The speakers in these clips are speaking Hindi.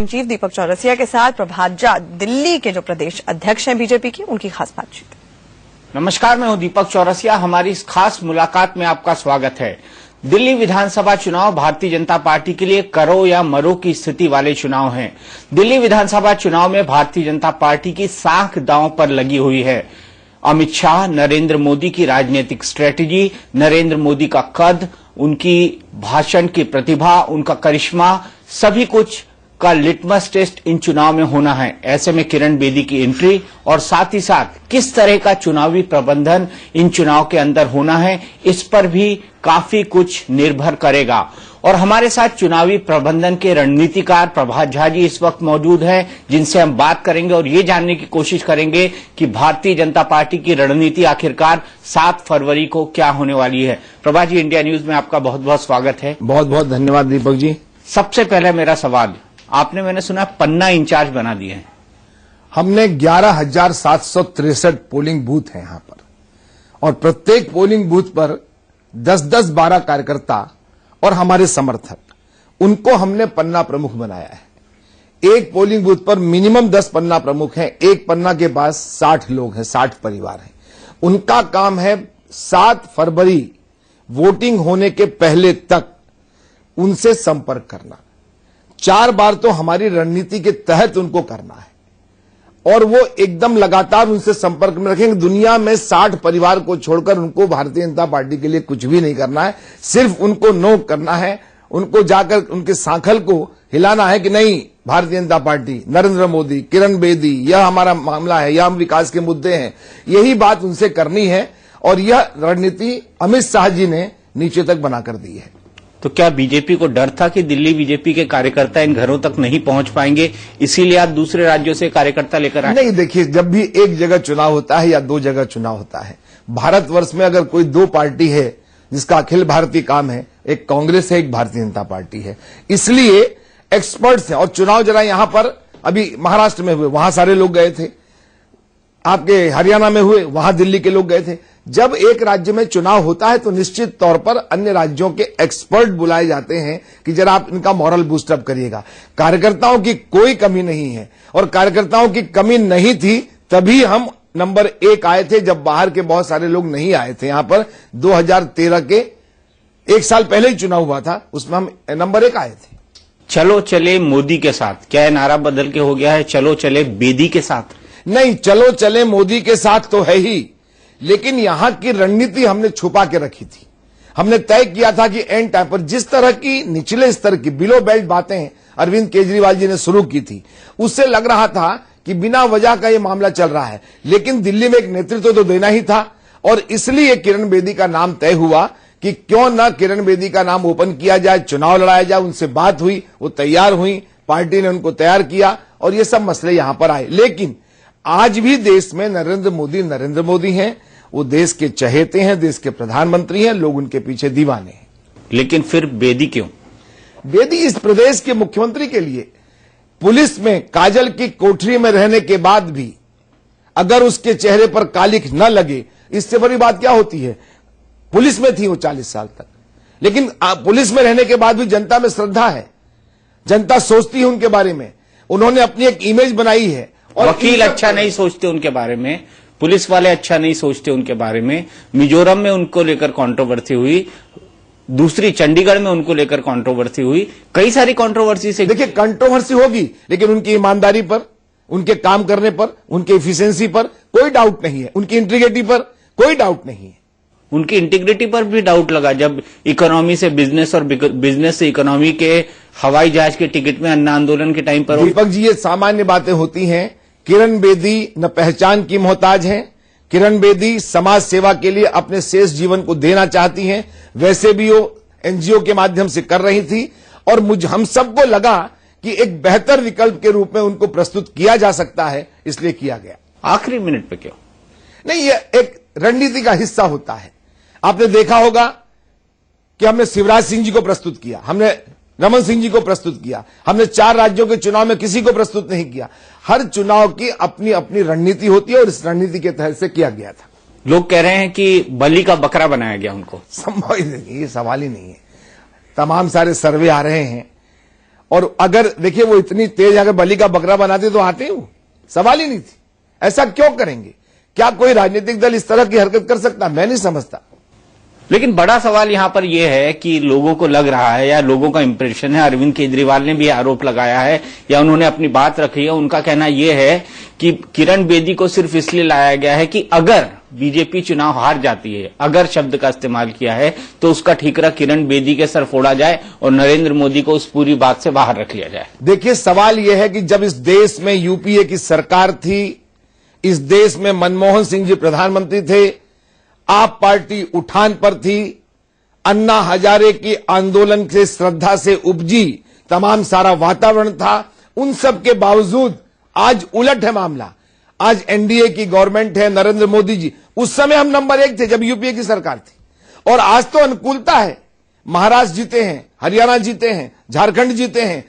चीफ दीपक चौरसिया के साथ प्रभात झा दिल्ली के जो प्रदेश अध्यक्ष हैं बीजेपी की, उनकी खास बातचीत। नमस्कार, मैं हूं दीपक चौरसिया। हमारी इस खास मुलाकात में आपका स्वागत है। दिल्ली विधानसभा चुनाव भारतीय जनता पार्टी के लिए करो या मरो की स्थिति वाले चुनाव हैं। दिल्ली विधानसभा चुनाव में भारतीय जनता पार्टी की साख दांव पर लगी हुई है। अमित शाह, नरेंद्र मोदी की राजनीतिक स्ट्रेटेजी, नरेंद्र मोदी का कद, उनकी भाषण की प्रतिभा, उनका करिश्मा, सभी कुछ का लिटमस टेस्ट इन चुनाव में होना है। ऐसे में किरण बेदी की एंट्री और साथ ही साथ किस तरह का चुनावी प्रबंधन इन चुनाव के अंदर होना है, इस पर भी काफी कुछ निर्भर करेगा। और हमारे साथ चुनावी प्रबंधन के रणनीतिकार प्रभात झा जी इस वक्त मौजूद हैं, जिनसे हम बात करेंगे और ये जानने की कोशिश करेंगे कि भारतीय जनता पार्टी की रणनीति आखिरकार 7 फरवरी को क्या होने वाली है। प्रभात जी, इंडिया न्यूज में आपका बहुत बहुत स्वागत है। बहुत बहुत धन्यवाद दीपक जी। सबसे पहले मेरा सवाल, आपने, मैंने सुना, पन्ना इंचार्ज बना दिए हैं। हमने 11,763 पोलिंग बूथ हैं यहां पर, और प्रत्येक पोलिंग बूथ पर 10-10, 12 कार्यकर्ता और हमारे समर्थक, उनको हमने पन्ना प्रमुख बनाया है। एक पोलिंग बूथ पर मिनिमम 10 पन्ना प्रमुख हैं। एक पन्ना के पास 60 लोग हैं, 60 परिवार हैं। उनका काम है 7 फरवरी वोटिंग होने के पहले तक उनसे संपर्क करना। 4 बार तो हमारी रणनीति के तहत उनको करना है, और वो एकदम लगातार उनसे संपर्क में रखेंगे। दुनिया में 60 परिवार को छोड़कर उनको भारतीय जनता पार्टी के लिए कुछ भी नहीं करना है। सिर्फ उनको नोक करना है, उनको जाकर उनके सांखल को हिलाना है कि नहीं, भारतीय जनता पार्टी, नरेंद्र मोदी, किरण बेदी, यह हमारा मामला है, यह हम विकास के मुद्दे हैं। यही बात उनसे करनी है, और यह रणनीति अमित शाह जी ने नीचे तक बनाकर दी है। तो क्या बीजेपी को डर था कि दिल्ली बीजेपी के कार्यकर्ता इन घरों तक नहीं पहुंच पाएंगे, इसीलिए आप दूसरे राज्यों से कार्यकर्ता लेकर आए? नहीं, देखिए, जब भी एक जगह चुनाव होता है या 2 जगह चुनाव होता है, भारतवर्ष में अगर कोई 2 पार्टी है जिसका अखिल भारतीय काम है, एक कांग्रेस है, एक भारतीय जनता पार्टी है। इसलिए एक्सपर्ट्स हैं। और चुनाव जरा यहां पर अभी महाराष्ट्र में हुए, वहां सारे लोग गए थे, आपके हरियाणा में हुए, वहां दिल्ली के लोग गए थे। जब एक राज्य में चुनाव होता है तो निश्चित तौर पर अन्य राज्यों के एक्सपर्ट बुलाए जाते हैं कि जरा आप इनका मॉरल बूस्टअप करिएगा। कार्यकर्ताओं की कोई कमी नहीं है, और कार्यकर्ताओं की कमी नहीं थी तभी हम नंबर 1 आए थे, जब बाहर के बहुत सारे लोग नहीं आए थे। यहां पर 2013 के 1 साल पहले ही चुनाव हुआ था, उसमें हम नंबर 1 आए थे। चलो चले मोदी के साथ, क्या नारा बदल के हो गया है चलो चले बेदी के साथ? नहीं, चलो चले मोदी के साथ तो है ही, लेकिन यहां की रणनीति हमने छुपा के रखी थी। हमने तय किया था कि एंड टाइम पर जिस तरह की निचले स्तर की बिलो बेल्ट बातें अरविंद केजरीवाल जी ने शुरू की थी, उससे लग रहा था कि बिना वजह का यह मामला चल रहा है। लेकिन दिल्ली में एक नेतृत्व तो देना ही था, और इसलिए किरण बेदी का नाम तय हुआ कि क्यों न किरण बेदी का नाम ओपन किया जाए, चुनाव लड़ाया जाए। उनसे बात हुई, वो तैयार हुई, पार्टी ने उनको तैयार किया, और ये सब मसले यहां पर आए। लेकिन आज भी देश में नरेंद्र मोदी हैं। वो देश के चहेते हैं, देश के प्रधानमंत्री हैं, लोग उनके पीछे दीवाने हैं। लेकिन फिर बेदी क्यों? बेदी इस प्रदेश के मुख्यमंत्री के लिए पुलिस में काजल की कोठरी में रहने के बाद भी अगर उसके चेहरे पर कालिख न लगे, इससे बड़ी बात क्या होती है। पुलिस में थी वो 40 साल तक, लेकिन पुलिस में रहने के बाद भी जनता में श्रद्धा है, जनता सोचती है उनके बारे में। उन्होंने अपनी एक इमेज बनाई है। और वकील अच्छा नहीं सोचते उनके बारे में, पुलिस वाले अच्छा नहीं सोचते उनके बारे में। मिजोरम में उनको लेकर कंट्रोवर्सी हुई, दूसरी चंडीगढ़ में उनको लेकर कंट्रोवर्सी हुई, कई सारी कंट्रोवर्सी से। देखिए, कंट्रोवर्सी होगी, लेकिन उनकी ईमानदारी पर, उनके काम करने पर, उनके एफिशिएंसी पर कोई डाउट नहीं है, उनकी इंटीग्रिटी पर कोई डाउट नहीं है। उनकी इंटीग्रिटी पर भी डाउट लगा जब इकोनॉमी से बिजनेस और बिजनेस से इकोनॉमी के हवाई जहाज के टिकट में अन्ना आंदोलन के टाइम पर। दीपक जी, ये सामान्य बातें होती हैं। किरण बेदी न पहचान की मोहताज हैं। किरण बेदी समाज सेवा के लिए अपने शेष जीवन को देना चाहती हैं। वैसे भी वो एनजीओ के माध्यम से कर रही थी, और हम सबको लगा कि एक बेहतर विकल्प के रूप में उनको प्रस्तुत किया जा सकता है, इसलिए किया गया। आखिरी मिनट पे क्यों? नहीं, ये एक रणनीति का हिस्सा होता है। आपने देखा होगा कि हमने शिवराज सिंह जी को प्रस्तुत किया, हमने रमन सिंह जी को प्रस्तुत किया, हमने 4 राज्यों के चुनाव में किसी को प्रस्तुत नहीं किया। हर चुनाव की अपनी अपनी रणनीति होती है, और इस रणनीति के तहत से किया गया था। लोग कह रहे हैं कि बलि का बकरा बनाया गया उनको। संभव ही नहीं, ये सवाल ही नहीं है। तमाम सारे सर्वे आ रहे हैं, और अगर देखिए वो इतनी तेज अगर बलि का बकरा बनाते तो आते ही वो, सवाल ही नहीं थी। ऐसा क्यों करेंगे? क्या कोई राजनीतिक दल इस तरह की हरकत कर सकता? मैं नहीं समझता। लेकिन बड़ा सवाल यहां पर यह है कि लोगों को लग रहा है या लोगों का इंप्रेशन है, अरविंद केजरीवाल ने भी आरोप लगाया है या उन्होंने अपनी बात रखी है, उनका कहना यह है कि किरण बेदी को सिर्फ इसलिए लाया गया है कि अगर बीजेपी चुनाव हार जाती है, अगर शब्द का इस्तेमाल किया है, तो उसका ठीकरा किरण बेदी के सर फोड़ा जाए और नरेंद्र मोदी को उस पूरी बात से बाहर रख लिया जाए। देखिए सवाल यह है कि जब इस देश में यूपीए की सरकार थी, इस देश में मनमोहन सिंह जी प्रधानमंत्री थे, आप पार्टी उठान पर थी, अन्ना हजारे की आंदोलन से श्रद्धा से उपजी तमाम सारा वातावरण था, उन सब के बावजूद आज उलट है मामला। आज एनडीए की गवर्नमेंट है, नरेंद्र मोदी जी, उस समय हम नंबर 1 थे जब यूपीए की सरकार थी, और आज तो अनुकूलता है। महाराष्ट्र जीते हैं, हरियाणा जीते हैं, झारखंड जीते हैं,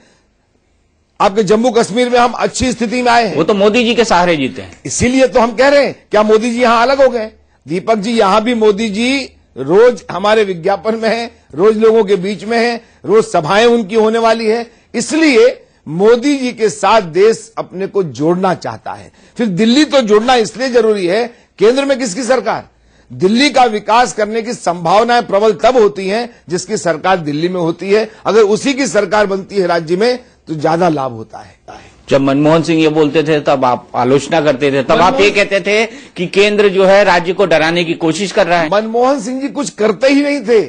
आपके जम्मू कश्मीर में हम अच्छी स्थिति में आए हैं। वो तो मोदी जी के सहारे जीते हैं। इसीलिए तो हम कह रहे हैं, क्या मोदी जी यहां अलग हो गए? दीपक जी, यहां भी मोदी जी रोज हमारे विज्ञापन में है, रोज लोगों के बीच में है, रोज सभाएं उनकी होने वाली है। इसलिए मोदी जी के साथ देश अपने को जोड़ना चाहता है। फिर दिल्ली तो जोड़ना इसलिए जरूरी है, केंद्र में किसकी सरकार? दिल्ली का विकास करने की संभावनाएं प्रबल तब होती हैं जिसकी सरकार दिल्ली में होती है। अगर उसी की सरकार बनती है राज्य में तो ज्यादा लाभ होता है। जब मनमोहन सिंह ये बोलते थे तब आप आलोचना करते थे, तब आप ये कहते थे कि केंद्र जो है राज्य को डराने की कोशिश कर रहा है। मनमोहन सिंह जी कुछ करते ही नहीं थे।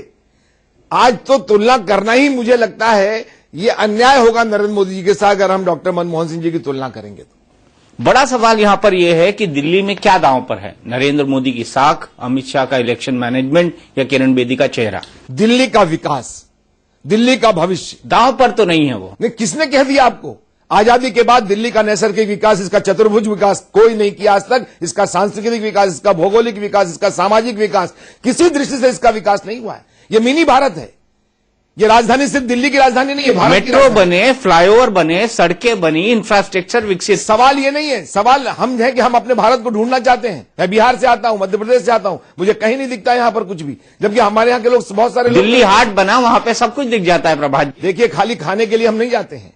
आज तो तुलना करना ही मुझे लगता है ये अन्याय होगा नरेंद्र मोदी जी के साथ अगर हम डॉक्टर मनमोहन सिंह जी की तुलना करेंगे तो। बड़ा सवाल यहां पर यह है कि दिल्ली में क्या दांव पर है? नरेंद्र मोदी की साख, अमित शाह का इलेक्शन मैनेजमेंट या किरण बेदी का चेहरा? दिल्ली का विकास, दिल्ली का भविष्य दांव पर तो नहीं है वो। नहीं, किसने कह दिया आपको? आजादी के बाद दिल्ली का नैसर्गिक विकास, इसका चतुर्भुज विकास कोई नहीं किया आज तक। इसका सांस्कृतिक विकास, इसका भौगोलिक विकास, इसका सामाजिक विकास, किसी दृष्टि से इसका विकास नहीं हुआ है। ये मिनी भारत है। ये राजधानी सिर्फ दिल्ली की राजधानी नहीं है, भारत की मेट्रो बने, फ्लाईओवर बने, सड़कें बनी, इंफ्रास्ट्रक्चर विकसित। सवाल ये नहीं है। सवाल हम है कि हम अपने भारत को ढूंढना चाहते हैं। मैं बिहार से आता हूं, मध्य प्रदेश से आता हूं, मुझे कहीं नहीं दिखता यहां पर कुछ भी, जबकि हमारे यहां के लोग बहुत सारे दिल्ली हाट बना, वहां पे सब कुछ दिख जाता है। प्रभात, देखिए खाली खाने के लिए हम नहीं जाते हैं।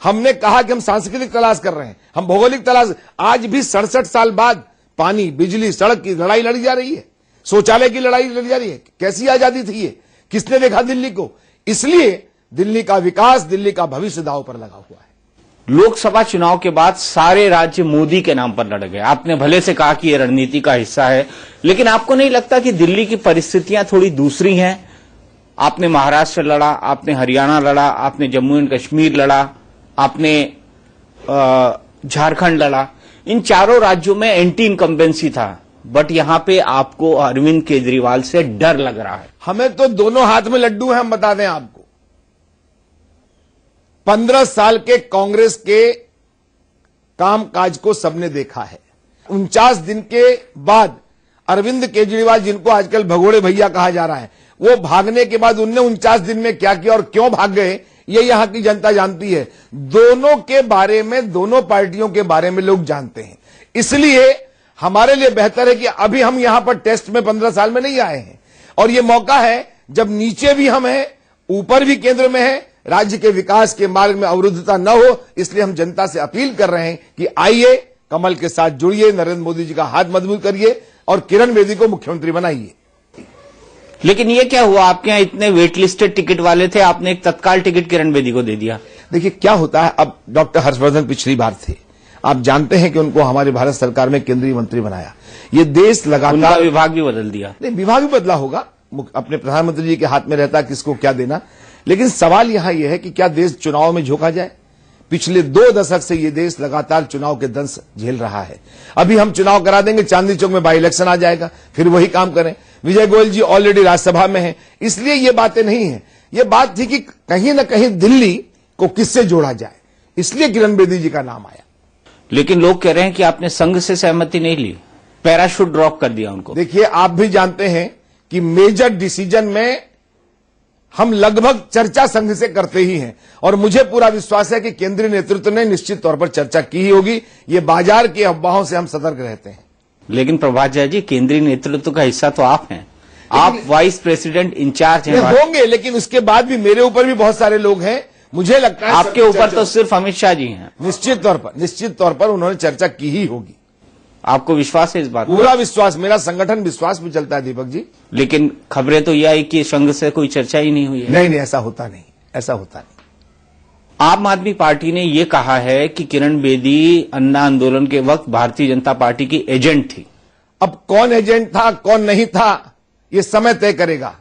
हमने कहा कि हम सांस्कृतिक तलाश कर रहे हैं, हम भौगोलिक तलाश। आज भी 67 साल बाद पानी, बिजली, सड़क की लड़ाई लड़ी जा रही है, शौचालय की लड़ाई लड़ी जा रही है। कैसी आजादी थी ये? किसने देखा दिल्ली को? इसलिए दिल्ली का विकास, दिल्ली का भविष्य दांव पर लगा हुआ है। लोकसभा चुनाव के बाद सारे राज्य मोदी के नाम पर लड़ गए। आपने भले से कहा कि यह रणनीति का हिस्सा है, लेकिन आपको नहीं लगता कि दिल्ली की परिस्थितियां थोड़ी दूसरी हैं? आपने महाराष्ट्र लड़ा, आपने हरियाणा लड़ा, आपने जम्मू एंड कश्मीर लड़ा, आपने झारखंड लड़ा। इन चारों राज्यों में एंटी इनकम्बेंसी था, बट यहां पे आपको अरविंद केजरीवाल से डर लग रहा है। हमें तो दोनों हाथ में लड्डू हैं। हम बता दें आपको, 15 साल के कांग्रेस के कामकाज को सबने देखा है। 49 दिन के बाद अरविंद केजरीवाल, जिनको आजकल भगोड़े भैया कहा जा रहा है, वो भागने के बाद उनने 49 दिन में क्या किया और क्यों भाग गए, ये यहां की जनता जानती है। दोनों के बारे में, दोनों पार्टियों के बारे में लोग जानते हैं। इसलिए हमारे लिए बेहतर है कि अभी हम यहां पर टेस्ट में 15 साल में नहीं आए हैं, और ये मौका है जब नीचे भी हम हैं, ऊपर भी केंद्र में है, राज्य के विकास के मार्ग में अवरुद्धता न हो। इसलिए हम जनता से अपील कर रहे हैं कि आइए, कमल के साथ जुड़िए, नरेंद्र मोदी जी का हाथ मजबूत करिए और किरण बेदी को मुख्यमंत्री बनाइए। लेकिन ये क्या हुआ? आपके यहां इतने वेट लिस्टेड टिकट वाले थे, आपने एक तत्काल टिकट किरण बेदी को दे दिया। देखिए क्या होता है, अब डॉक्टर हर्षवर्धन पिछली बार थे, आप जानते हैं कि उनको हमारी भारत सरकार में केंद्रीय मंत्री बनाया। ये देश लगातार, उनका विभाग भी बदल दिया। नहीं, विभाग भी बदला होगा, अपने प्रधानमंत्री जी के हाथ में रहता है किसको क्या देना। लेकिन सवाल यहां यह है कि क्या देश चुनाव में झोंका जाए? पिछले 2 दशक से ये देश लगातार चुनाव के दंश झेल रहा है। अभी हम चुनाव करा देंगे, चांदनी चौक में बाई इलेक्शन आ जाएगा, फिर वही काम करें। विजय गोयल जी ऑलरेडी राज्यसभा में हैं, इसलिए ये बातें नहीं है। ये बात थी कि कहीं ना कहीं दिल्ली को किससे जोड़ा जाए, इसलिए किरण बेदी जी का नाम आया। लेकिन लोग कह रहे हैं कि आपने संघ से सहमति नहीं ली, पैराशूट ड्रॉप कर दिया उनको। देखिए आप भी जानते हैं कि मेजर डिसीजन में हम लगभग चर्चा संघ से करते ही हैं, और मुझे पूरा विश्वास है कि केंद्रीय नेतृत्व ने निश्चित तौर पर चर्चा की ही होगी। ये बाजार की अफवाहों से हम सतर्क रहते हैं। लेकिन प्रभात झा जी, केंद्रीय नेतृत्व का हिस्सा तो आप हैं, आप वाइस प्रेसिडेंट इंचार्ज हैं। होंगे, लेकिन उसके बाद भी मेरे ऊपर भी बहुत सारे लोग हैं, मुझे लगता है आपके ऊपर तो सिर्फ अमित शाह जी हैं। निश्चित तौर पर उन्होंने चर्चा की ही होगी। आपको विश्वास है इस बात? पूरा विश्वास, मेरा संगठन विश्वास भी चलता है दीपक जी। लेकिन खबरें तो यह आई कि संघ से कोई चर्चा ही नहीं हुई है। नहीं, ऐसा होता नहीं, ऐसा होता नहीं। आम आदमी पार्टी ने यह कहा है कि किरण बेदी अन्ना आंदोलन के वक्त भारतीय जनता पार्टी की एजेंट थी। अब कौन एजेंट था, कौन नहीं था, ये समय तय करेगा।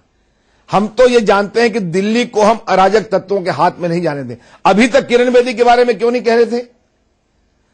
हम तो ये जानते हैं कि दिल्ली को हम अराजक तत्वों के हाथ में नहीं जाने दें। अभी तक किरण बेदी के बारे में क्यों नहीं कह रहे थे?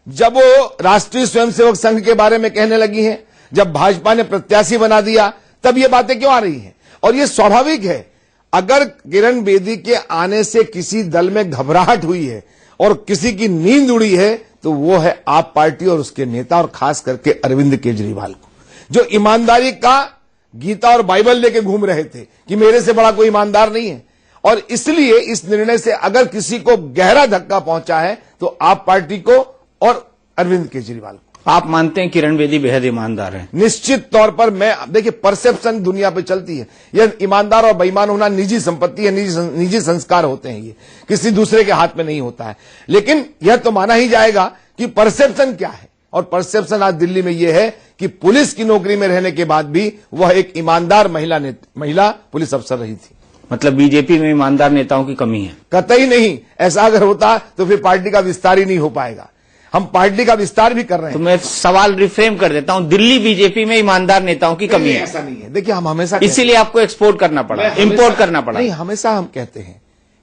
जब वो राष्ट्रीय स्वयंसेवक संघ के बारे में कहने लगी हैं, जब भाजपा ने प्रत्याशी बना दिया, तब ये बातें क्यों आ रही हैं? और ये स्वाभाविक है। अगर किरण बेदी के आने से किसी दल में घबराहट हुई है और किसी की नींद उड़ी है, तो वो है आप पार्टी और उसके नेता, और खास करके अरविंद केजरीवाल को, जो ईमानदारी का गीता और बाइबल लेके घूम रहे थे कि मेरे से बड़ा कोई ईमानदार नहीं है। और इसलिए इस निर्णय से अगर किसी को गहरा धक्का पहुंचा है तो आप पार्टी को और अरविंद केजरीवाल को। आप मानते हैं किरण बेदी बेहद ईमानदार है? निश्चित तौर पर। मैं देखिए, परसेप्शन दुनिया पे चलती है। यह ईमानदार और बेईमान होना निजी संपत्ति है, निजी संस्कार होते हैं, ये किसी दूसरे के हाथ में नहीं होता है। लेकिन यह तो माना ही जाएगा कि परसेप्शन क्या है, और परसेप्शन आज दिल्ली में यह है कि पुलिस की नौकरी में रहने के बाद भी वह एक ईमानदार महिला पुलिस अफसर रही थी। मतलब बीजेपी में ईमानदार नेताओं की कमी है? कतई नहीं। ऐसा अगर होता तो फिर पार्टी का विस्तार ही नहीं हो पाएगा। हम पार्टी का विस्तार भी कर रहे हैं। तो मैं सवाल रिफ्रेम कर देता हूं, दिल्ली बीजेपी में ईमानदार नेताओं की कमी है? ऐसा नहीं है। देखिए, हम हमेशा इसीलिए आपको एक्सपोर्ट करना पड़ा, इंपोर्ट करना पड़ा? नहीं, हमेशा हम कहते हैं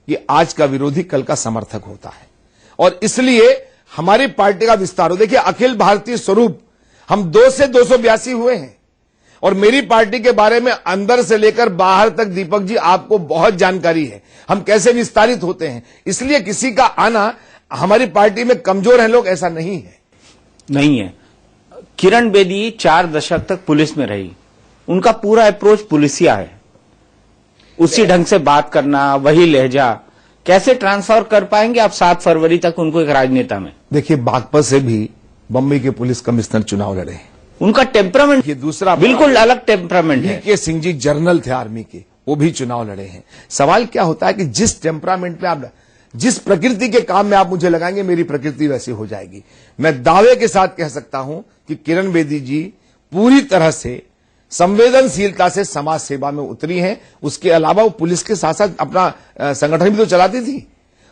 कि आज का विरोधी कल का समर्थक होता है, और इसलिए हमारी पार्टी का विस्तार हो। देखिए, अखिल भारतीय स्वरूप हम 2 से 282 हुए हैं, और मेरी पार्टी के बारे में अंदर से लेकर बाहर तक दीपक जी आपको बहुत जानकारी है, हम कैसे विस्तारित होते हैं। इसलिए किसी का आना हमारी पार्टी में कमजोर है लोग, ऐसा नहीं है। नहीं है। किरण बेदी 4 दशक तक पुलिस में रही, उनका पूरा अप्रोच पुलिसिया है, उसी ढंग से बात करना, वही लहजा, कैसे ट्रांसफर कर पाएंगे आप 7 फरवरी तक उनको एक राजनेता में? देखिए, बागपत से भी बम्बई के पुलिस कमिश्नर चुनाव लड़े हैं। उनका टेम्परामेंट, ये दूसरा बिल्कुल अलग टेम्परामेंट है। के सिंह जी जनरल थे आर्मी के, वो भी चुनाव लड़े हैं। सवाल क्या होता है कि जिस टेम्परामेंट में आप, जिस प्रकृति के काम में आप मुझे लगाएंगे, मेरी प्रकृति वैसी हो जाएगी। मैं दावे के साथ कह सकता हूं कि किरण बेदी जी पूरी तरह से संवेदनशीलता से समाज सेवा में उतरी हैं। उसके अलावा वो पुलिस के साथ साथ अपना संगठन भी तो चलाती थी,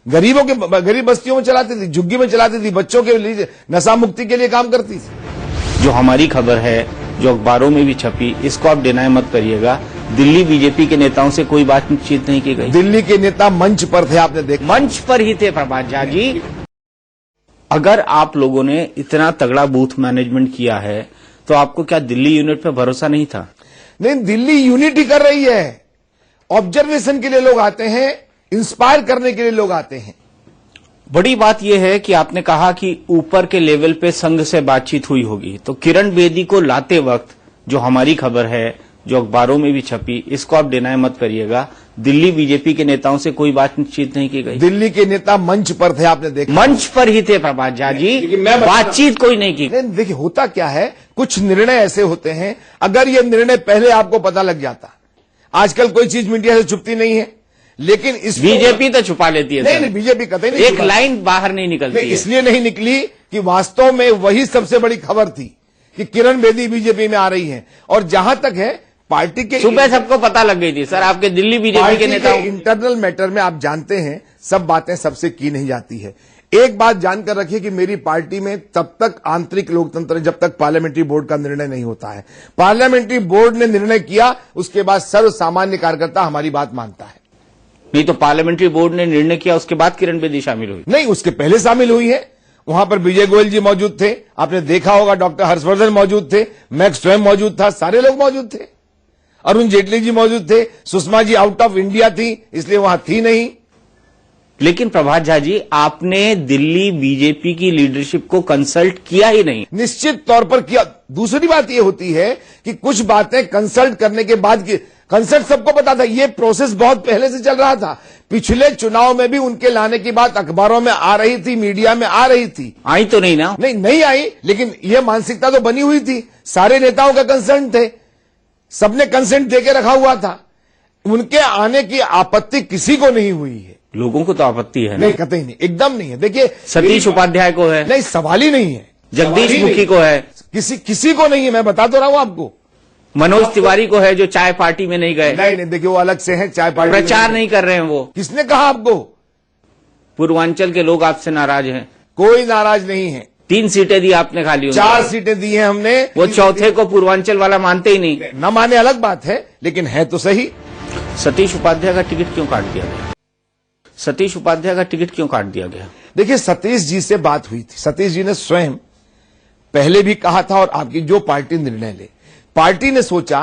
गरीब बस्तियों में चलाती थी, झुग्गी में चलाती थी, बच्चों के लिए नशा मुक्ति के लिए काम करती थी। जो हमारी खबर है, जो अखबारों में भी छपी, इसको आप डिनाई मत करिएगा, दिल्ली बीजेपी के नेताओं से कोई बातचीत नहीं की गई? दिल्ली के नेता मंच पर थे, आपने देखा? मंच पर ही थे प्रभात झा जी। अगर आप लोगों ने इतना तगड़ा बूथ मैनेजमेंट किया है, तो आपको क्या दिल्ली यूनिट पे भरोसा नहीं था? नहीं, दिल्ली यूनिट ही कर रही है। ऑब्जर्वेशन के लिए लोग आते हैं, इंस्पायर करने के लिए लोग आते हैं। बड़ी बात यह है कि आपने कहा कि ऊपर के लेवल पे संघ से बातचीत हुई होगी, तो किरण बेदी को लाते वक्त जो हमारी खबर है, जो अखबारों में भी छपी, इसको आप डिनाई मत करिएगा, दिल्ली बीजेपी के नेताओं से कोई बातचीत नहीं की गई? दिल्ली के नेता मंच पर थे, आपने देखा? मंच पर ही थे प्रभात झा जी, बातचीत कोई नहीं की। देखिए, होता क्या है, कुछ निर्णय ऐसे होते हैं, अगर ये निर्णय पहले आपको पता लग जाता, आजकल कोई चीज मीडिया से छुपती नहीं है, लेकिन इस बीजेपी तो छुपा लेती है। नहीं, बीजेपी कतई नहीं, एक लाइन बाहर नहीं निकलती है। इसलिए नहीं निकली कि वास्तव में वही सबसे बड़ी खबर थी कि किरण बेदी बीजेपी में आ रही हैं। और जहां तक है, पार्टी के सुबह सबको पता लग गई थी सर, आपके दिल्ली बीजेपी के नेताओं। इंटरनल मैटर में आप जानते हैं, सब बातें सबसे की नहीं जाती है। एक बात जानकर रखिए कि मेरी पार्टी में तब तक आंतरिक लोकतंत्र, जब तक पार्लियामेंट्री बोर्ड का निर्णय नहीं होता है। पार्लियामेंट्री बोर्ड ने निर्णय किया, उसके बाद सर्व सामान्य कार्यकर्ता हमारी बात मानता है। नहीं तो पार्लियामेंट्री बोर्ड ने निर्णय किया, उसके बाद किरण बेदी शामिल हुई? नहीं, उसके पहले शामिल हुई है। वहां पर विजय गोयल जी मौजूद थे, आपने देखा होगा, डॉक्टर हर्षवर्धन मौजूद थे, मैं स्वयं मौजूद था, सारे लोग मौजूद थे, अरुण जेटली जी मौजूद थे, Sushma ji out of India थी, इसलिए वहां थी नहीं। लेकिन प्रभात झा जी, आपने दिल्ली बीजेपी की लीडरशिप को कंसल्ट किया ही नहीं। निश्चित तौर पर किया। दूसरी बात यह होती है कि कुछ बातें कंसल्ट करने के बाद की, कंसल्ट सबको पता था, यह प्रोसेस बहुत पहले से चल रहा था। पिछले चुनाव में भी उनके लाने की बात अखबारों में आ रही थी, मीडिया में आ रही थी। आई तो नहीं ना? नहीं आई, लेकिन यह मानसिकता तो बनी हुई थी। सारे नेताओं का कंसर्न थे, सबने कंसेंट देके रखा हुआ था। उनके आने की आपत्ति किसी को नहीं हुई है। लोगों को तो आपत्ति है ना? नहीं, कतई नहीं, एकदम नहीं है। देखिए, सतीश उपाध्याय को है, नहीं, सवाल ही नहीं है। जगदीश मुखी को है, किसी को नहीं है, मैं बता तो रहा हूं आपको। मनोज तिवारी को है जो चाय पार्टी में नहीं गए। नहीं, देखिए वो अलग से हैं, चाय पार्टी प्रचार नहीं कर रहे हैं वो। किसने कहा आपको? पूर्वांचल के लोग आपसे नाराज हैं। कोई नाराज नहीं है। 3 सीटें दी आपने खाली, 4 सीटें दी हैं हमने। वो चौथे को पूर्वांचल वाला मानते ही नहीं। न माने अलग बात है, लेकिन है तो सही। सतीश उपाध्याय का टिकट क्यों काट दिया गया? सतीश उपाध्याय का टिकट क्यों काट दिया गया? देखिए, सतीश जी से बात हुई थी। सतीश जी ने स्वयं पहले भी कहा था, और आपकी जो पार्टी निर्णय ले, पार्टी ने सोचा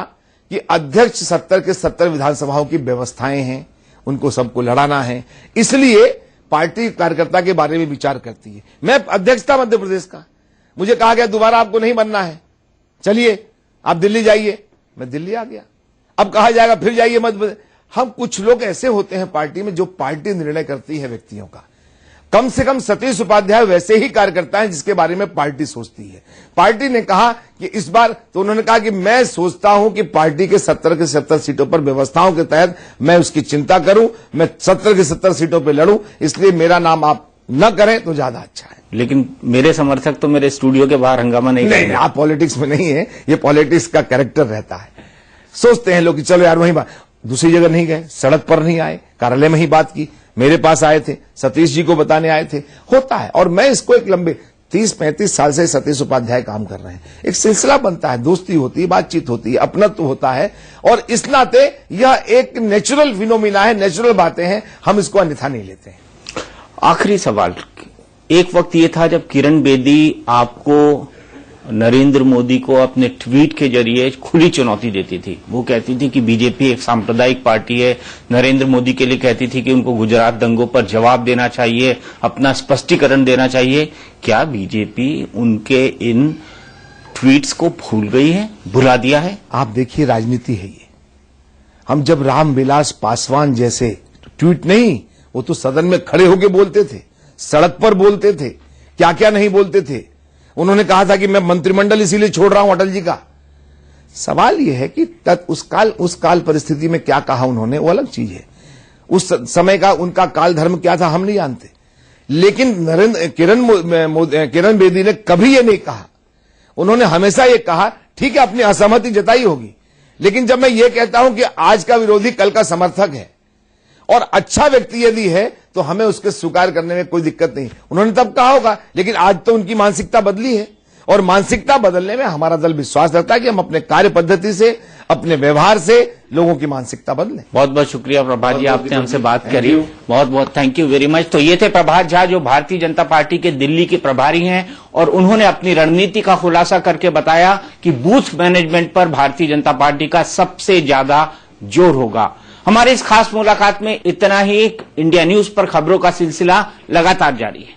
कि अध्यक्ष 70 के 70 विधानसभाओं की व्यवस्थाएं हैं, उनको सबको लड़ाना है, इसलिए पार्टी कार्यकर्ता के बारे में विचार करती है। मैं अध्यक्ष था मध्य प्रदेश का, मुझे कहा गया दोबारा आपको नहीं बनना है, चलिए आप दिल्ली जाइए। मैं दिल्ली आ गया। अब कहा जाएगा फिर जाइए मध्य प्रदेश। हम कुछ लोग ऐसे होते हैं पार्टी में जो पार्टी निर्णय करती है व्यक्तियों का। कम से कम सतीश उपाध्याय वैसे ही कार्यकर्ता हैं जिसके बारे में पार्टी सोचती है। पार्टी ने कहा कि इस बार, तो उन्होंने कहा कि मैं सोचता हूं कि पार्टी के 70 के 70 सीटों पर व्यवस्थाओं के तहत मैं उसकी चिंता करूं, मैं 70 के 70 सीटों पर लड़ूं, इसलिए मेरा नाम आप न करें तो ज्यादा अच्छा है। लेकिन मेरे समर्थक तो मेरे स्टूडियो के बाहर हंगामा नहीं करेंगे। आप पॉलिटिक्स में नहीं है, ये पॉलिटिक्स का कैरेक्टर रहता है। सोचते हैं लोग कि चलो यार वहीं बात, दूसरी जगह नहीं गए, सड़क पर नहीं आए, कार्यालय में ही बात की, मेरे पास आए थे, सतीश जी को बताने आए थे, होता है। और मैं इसको एक लंबे 30-35 साल से सतीश उपाध्याय काम कर रहे हैं। एक सिलसिला बनता है, दोस्ती होती है, बातचीत होती है, अपनत्व होता है, और इस नाते यह एक नेचुरल फिनोमिना है, नेचुरल बातें हैं, हम इसको अन्यथा नहीं लेते हैं। आखिरी सवाल, एक वक्त ये था जब किरण बेदी आपको, नरेंद्र मोदी को अपने ट्वीट के जरिए खुली चुनौती देती थी। वो कहती थी कि बीजेपी एक सांप्रदायिक पार्टी है। नरेंद्र मोदी के लिए कहती थी कि उनको गुजरात दंगों पर जवाब देना चाहिए, अपना स्पष्टीकरण देना चाहिए। क्या बीजेपी उनके इन ट्वीट्स को भूल गई है, भुला दिया है? आप देखिए, राजनीति है ये। हम जब रामविलास पासवान जैसे, ट्वीट नहीं, वो तो सदन में खड़े होकर बोलते थे, सड़क पर बोलते थे, क्या क्या नहीं बोलते थे। उन्होंने कहा था कि मैं मंत्रिमंडल इसीलिए छोड़ रहा हूं अटल जी का। सवाल यह है कि उस काल परिस्थिति में क्या कहा उन्होंने, वो अलग चीज है। उस समय का उनका काल धर्म क्या था हम नहीं जानते, लेकिन किरण बेदी ने कभी ये नहीं कहा। उन्होंने हमेशा ये कहा, ठीक है अपनी असहमति जताई होगी, लेकिन जब मैं ये कहता हूं कि आज का विरोधी कल का समर्थक है और अच्छा व्यक्ति यदि है तो हमें उसके स्वीकार करने में कोई दिक्कत नहीं। उन्होंने तब कहा होगा, लेकिन आज तो उनकी मानसिकता बदली है, और मानसिकता बदलने में हमारा दल विश्वास रखता है कि हम अपने कार्य पद्धति से, अपने व्यवहार से लोगों की मानसिकता बदलें। बहुत बहुत शुक्रिया प्रभात जी, आपने हमसे बात करी, बहुत बहुत थैंक यू वेरी मच। तो ये थे प्रभात झा, जो भारतीय जनता पार्टी के दिल्ली के प्रभारी हैं, और उन्होंने अपनी रणनीति का खुलासा करके बताया कि बूथ मैनेजमेंट पर भारतीय जनता पार्टी का सबसे ज्यादा जोर होगा। हमारी इस खास मुलाकात में इतना ही। इंडिया न्यूज पर खबरों का सिलसिला लगातार जारी है।